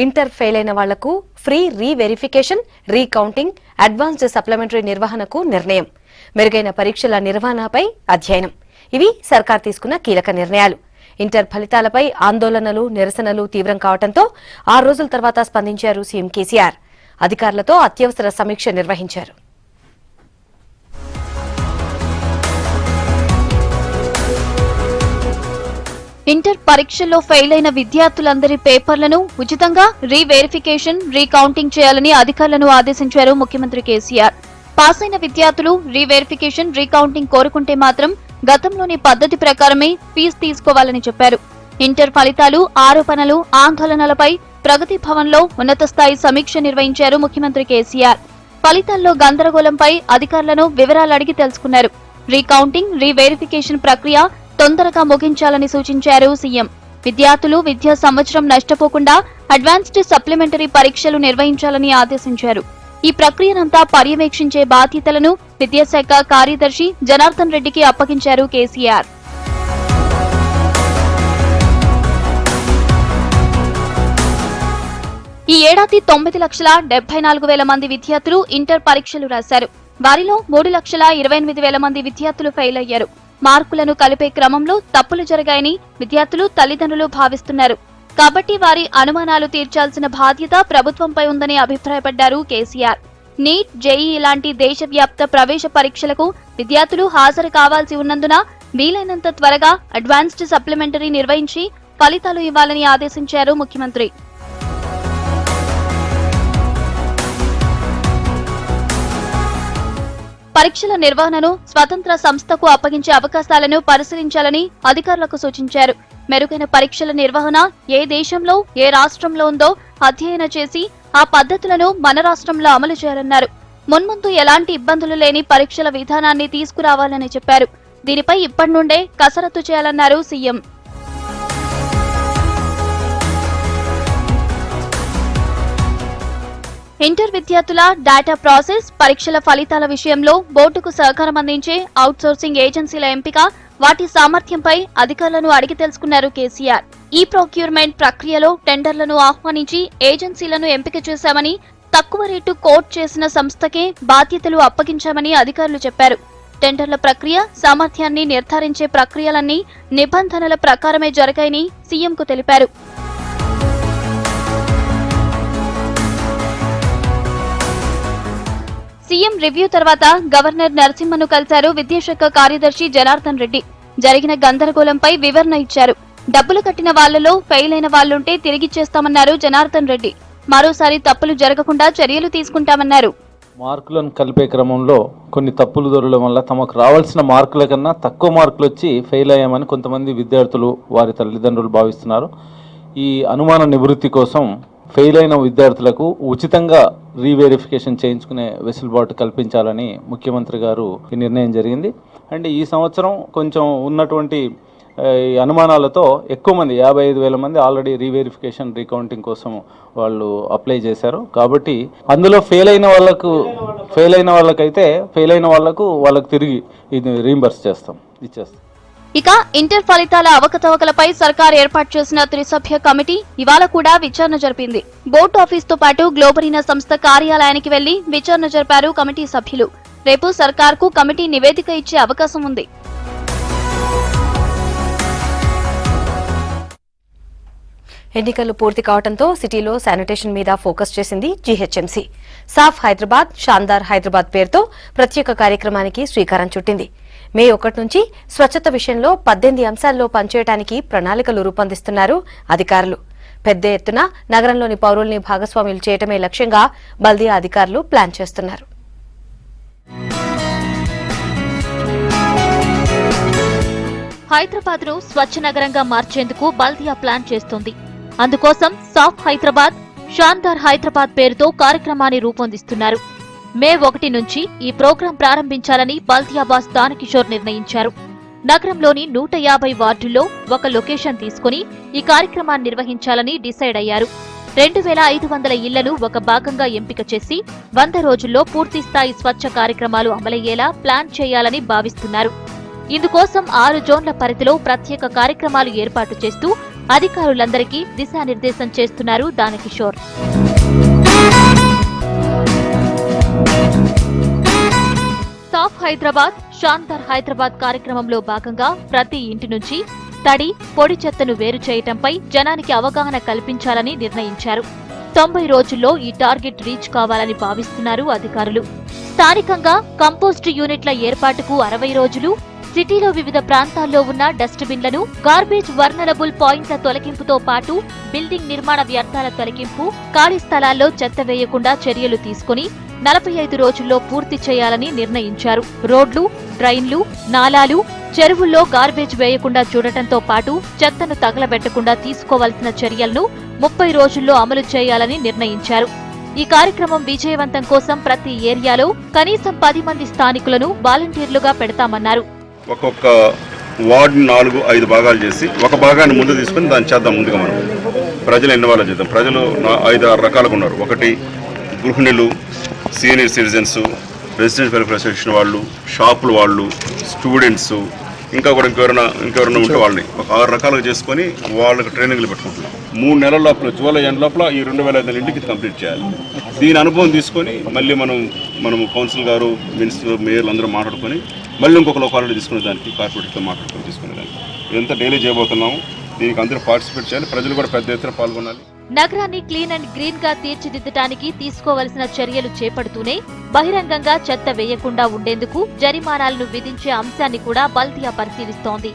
Inter fail అయిన వాళ్లకు free reverification, recounting, advanced supplementary నిర్వహణకు నిర్ణయం, మెరుగైన పరీక్షల నిర్వహణపై అధ్యయనం. ఇవి సర్కార్ తీసుకున్న కీలక నిర్ణయాలు. ఇంటర్ ఫలితాలపై ఆందోళనలు, నిరసనలు తీవ్రం కావడంతో 6 రోజుల తర్వాత స్పందించారు సీఎం కేసీఆర్. అధికారులతో అత్యవసర సమీక్ష నిర్వహించారు. ఇంటర్ పరీక్షల్లో ఫెయిల్ అయిన విద్యార్థులందరి పేపర్లను ఉచితంగా రీవెరిఫికేషన్, రీకౌంటింగ్ చేయాలని అధికారులను ఆదేశించారు ముఖ్యమంత్రి కేసీఆర్. పాస్ అయిన విద్యార్థులు రీవెరిఫికేషన్, రీకౌంటింగ్ కోరుకుంటే మాత్రం గతంలోని పద్ధతి ప్రకారమే ఫీజు తీసుకోవాలని చెప్పారు. ఇంటర్ ఫలితాలు, ఆరోపణలు, ఆందోళనలపై ప్రగతి భవన్లో ఉన్నత స్థాయి సమీక్ష నిర్వహించారు ముఖ్యమంత్రి కేసీఆర్. ఫలితాల్లో గందరగోళంపై అధికారులను వివరాలు అడిగి తెలుసుకున్నారు. రీకౌంటింగ్, రీవెరిఫికేషన్ ప్రక్రియ తొందరగా ముగించాలని సూచించారు సీఎం. విద్యార్థులు విద్యా సంవత్సరం నష్టపోకుండా అడ్వాన్స్డ్ సప్లిమెంటరీ పరీక్షలు నిర్వహించాలని ఆదేశించారు. ఈ ప్రక్రియనంతా పర్యవేక్షించే బాధ్యతలను విద్యాశాఖ కార్యదర్శి జనార్దన్ రెడ్డికి అప్పగించారు కేసీఆర్. ఈ ఏడాది 9,74,000 మంది విద్యార్థులు ఇంటర్ పరీక్షలు రాశారు. వారిలో 3,28,000 మంది విద్యార్థులు ఫెయిల్ అయ్యారు. మార్కులను కలిపే క్రమంలో తప్పులు జరిగాయని విద్యార్థులు, తల్లిదండ్రులు భావిస్తున్నారు. కాబట్టి వారి అనుమానాలు తీర్చాల్సిన బాధ్యత ప్రభుత్వంపై ఉందని అభిప్రాయపడ్డారు కేసీఆర్. నీట్, జేఈఈ లాంటి దేశవ్యాప్త ప్రవేశ పరీక్షలకు విద్యార్థులు హాజరు కావాల్సి ఉన్నందున వీలైనంత త్వరగా అడ్వాన్స్డ్ సప్లిమెంటరీ నిర్వహించి ఫలితాలు ఇవ్వాలని ఆదేశించారు ముఖ్యమంత్రి. పరీక్షల నిర్వహణను స్వతంత్ర సంస్థకు అప్పగించే అవకాశాలను పరిశీలించాలని అధికారులకు సూచించారు. మెరుగైన పరీక్షల నిర్వహణ ఏ దేశంలో, ఏ రాష్ట్రంలో ఉందో అధ్యయనం చేసి ఆ పద్ధతులను మన రాష్ట్రంలో అమలు చేయాలన్నారు. మున్ముందు ఎలాంటి ఇబ్బందులు లేని పరీక్షల విధానాన్ని తీసుకురావాలని చెప్పారు. దీనిపై ఇప్పటి నుండే కసరత్తు చేయాలన్నారు సీఎం. ఇంటర్ విద్యార్థుల డేటా ప్రాసెస్, పరీక్షల ఫలితాల విషయంలో బోర్డుకు సహకారం అందించే అవుట్సోర్సింగ్ ఏజెన్సీల ఎంపిక, వాటి సామర్థ్యంపై అధికారులను అడిగి తెలుసుకున్నారు కేసీఆర్. ఈ ప్రొక్యూర్మెంట్ ప్రక్రియలో టెండర్లను ఆహ్వానించి ఏజెన్సీలను ఎంపిక చేశామని, తక్కువ రేటు కోట్ చేసిన సంస్థకే బాధ్యతలు అప్పగించామని అధికారులు చెప్పారు. టెండర్ల ప్రక్రియ, సామర్థ్యాన్ని నిర్ధారించే ప్రక్రియలన్నీ నిబంధనల ప్రకారమే జరిగాయని సీఎంకు తెలిపారు. సీఎం రివ్యూ తర్వాత గవర్నర్ నరసింహన్ను కలిశారు విద్యాశాఖ కార్యదర్శి జనార్దన్ రెడ్డి. జరిగిన గందరగోళంపై వివరణ ఇచ్చారు. డబ్బులు కట్టిన వాళ్లలో ఫెయిల్ అయిన వాళ్లుంటే తిరిగిచ్చేస్తామన్నారు జనార్దన్ రెడ్డి. మరోసారి తప్పులు జరగకుండా చర్యలు తీసుకుంటామన్నారు. మార్కులను కలిపే క్రమంలో కొన్ని తప్పులు దొరకడం వల్ల తమకు రావాల్సిన మార్కుల కన్నా తక్కువ మార్కులు వచ్చి ఫెయిల్ అయ్యామని కొంతమంది విద్యార్థులు, వారి తల్లిదండ్రులు భావిస్తున్నారు. ఈ అనుమాన నివృత్తి కోసం ఫెయిల్ అయిన విద్యార్థులకు ఉచితంగా రీవెరిఫికేషన్ చేయించుకునే వెసులుబాటు కల్పించాలని ముఖ్యమంత్రి గారు ఈ నిర్ణయం జరిగింది. అండ్ ఈ సంవత్సరం కొంచెం ఉన్నటువంటి అనుమానాలతో ఎక్కువ మంది 55,000 మంది ఆల్రెడీ రీవెరిఫికేషన్, రీకౌంటింగ్ కోసం వాళ్ళు అప్లై చేశారు. కాబట్టి అందులో ఫెయిల్ అయిన వాళ్ళకు తిరిగి ఇది రీంబర్స్ ఇచ్చేస్తాం. ఇక ఇంటర్ ఫలితాల అవకతవకలపై సర్కార్ ఏర్పాటు చేసిన త్రిసభ్య కమిటీ ఇవాళ కూడా విచారణ జరిపింది. బోర్డు ఆఫీస్తో పాటు గ్లోబరీనా సంస్థ కార్యాలయానికి వెళ్లి విచారణ జరిపారు కమిటీ సభ్యులు. రేపు సర్కార్కు కమిటీ నివేదిక ఇచ్చే అవకాశం ఉంది. ఎన్నికలు పూర్తి కావడంతో సిటీలో శానిటేషన్ మీద ఫోకస్ చేసింది జీహెచ్ఎంసీ. సాఫ్ హైదరాబాద్, షాందార్ హైదరాబాద్ పేరుతో ప్రత్యేక కార్యక్రమానికి శ్రీకారం చుట్టింది. మే 1 నుంచి స్వచ్ఛత విషయంలో 18 అంశాల్లో పనిచేయడానికి ప్రణాళికలు రూపొందిస్తున్నారు అధికారులు. పెద్ద ఎత్తున నగరంలోని పౌరుల్ని భాగస్వాములు చేయటమే లక్ష్యంగా బల్దియా అధికారులు ప్లాన్ చేస్తున్నారు. హైదరాబాద్ ను స్వచ్ఛ నగరంగా మార్చేందుకు బల్దియా ప్లాన్ చేస్తోంది. అందుకోసం సాఫ్ హైదరాబాద్, షాందార్ హైదరాబాద్ పేరుతో కార్యక్రమాన్ని రూపొందిస్తున్నారు. మే 1 నుంచి ఈ ప్రోగ్రాం ప్రారంభించాలని బల్దియా బాస్ దానకిషోర్ నిర్ణయించారు. నగరంలోని 150 వార్డుల్లో ఒక లొకేషన్ తీసుకుని ఈ కార్యక్రమాన్ని నిర్వహించాలని డిసైడ్ అయ్యారు. 2,500 ఇళ్లను ఒక భాగంగా ఎంపిక చేసి 100 రోజుల్లో పూర్తిస్థాయి స్వచ్ఛ కార్యక్రమాలు అమలయ్యేలా ప్లాన్ చేయాలని భావిస్తున్నారు. ఇందుకోసం 6 జోన్ల పరిధిలో ప్రత్యేక కార్యక్రమాలు ఏర్పాటు చేస్తూ అధికారులందరికీ దిశానిర్దేశం చేస్తున్నారు దానకిషోర్. సాఫ్ హైదరాబాద్, శాందార్ హైదరాబాద్ కార్యక్రమంలో భాగంగా ప్రతి ఇంటి నుంచి తడి, పొడి చెత్తను వేరు చేయటంపై జనానికి అవగాహన కల్పించాలని నిర్ణయించారు. 90 రోజుల్లో ఈ టార్గెట్ రీచ్ కావాలని భావిస్తున్నారు అధికారులు. స్థానికంగా కంపోస్ట్ యూనిట్ల ఏర్పాటుకు 60 రోజులు, సిటీలో వివిధ ప్రాంతాల్లో ఉన్న డస్ట్ బిన్లను, గార్బేజ్ వర్నరబుల్ పాయింట్ల తొలగింపుతో పాటు బిల్డింగ్ నిర్మాణ వ్యర్థాల తొలగింపు, ఖాళీ స్థలాల్లో చెత్త వేయకుండా చర్యలు తీసుకుని 45 రోజుల్లో పూర్తి చేయాలని నిర్ణయించారు. రోడ్లు, డ్రైన్లు, నాలాలు, చెరువుల్లో గార్బేజ్ వేయకుండా చూడటంతో పాటు చెత్తను తగలబెట్టకుండా తీసుకోవాల్సిన చర్యలను 30 రోజుల్లో అమలు చేయాలని నిర్ణయించారు. ఈ కార్యక్రమం విజయవంతం కోసం ప్రతి ఏరియాలో కనీసం 10 మంది స్థానికులను వాలంటీర్లుగా పెడతామన్నారు. ఒక్కొక్క వార్డు 4-5 భాగాలు చేసి ఒక భాగాన్ని ముందు తీసుకుని దాన్ని చేద్దాం. ముందుగా మనం ప్రజలు ఇన్వాల్వ్ చేద్దాం. ప్రజలు 5-6 రకాలుగా ఉన్నారు. ఒకటి గృహిణులు, senior citizens, resident welfare association వాళ్ళు, షాపుల వాళ్ళు, స్టూడెంట్స్, ఇంకా కూడా ఇంకెవరైనా ఉంటే వాళ్ళని ఒక 6 రకాలుగా చేసుకొని వాళ్ళకి ట్రైనింగ్లు పెట్టుకుంటున్నాం. 3 నెలల లోపల, జూలై ఎండ్ లోపల ఈ 2005 ఇంటికి కంప్లీట్ చేయాలి. దీని అనుభవం తీసుకొని మళ్ళీ మనము కౌన్సిల్ గారు, మినిస్టర్, మేయర్లు అందరూ మాట్లాడుకొని మళ్ళీ ఇంకొక లోకాలను తీసుకునే దానికి, కార్పొరేట్తో మాట్లాడుకొని తీసుకునే దానికి ఇదంతా డైలీ చేయబోతున్నాము. దీనికి అందరూ పార్టిసిపేట్ చేయాలి. ప్రజలు కూడా పెద్ద ఎత్తున పాల్గొనాలి. నగరాన్ని క్లీన్ అండ్ గ్రీన్ గా తీర్చిదిద్దడానికి తీసుకోవలసిన చర్యలు చేపడుతూనే బహిరంగంగా చెత్త వేయకుండా ఉండేందుకు జరిమానాలను విధించే అంశాన్ని కూడా బల్దియా పరిశీలిస్తోంది.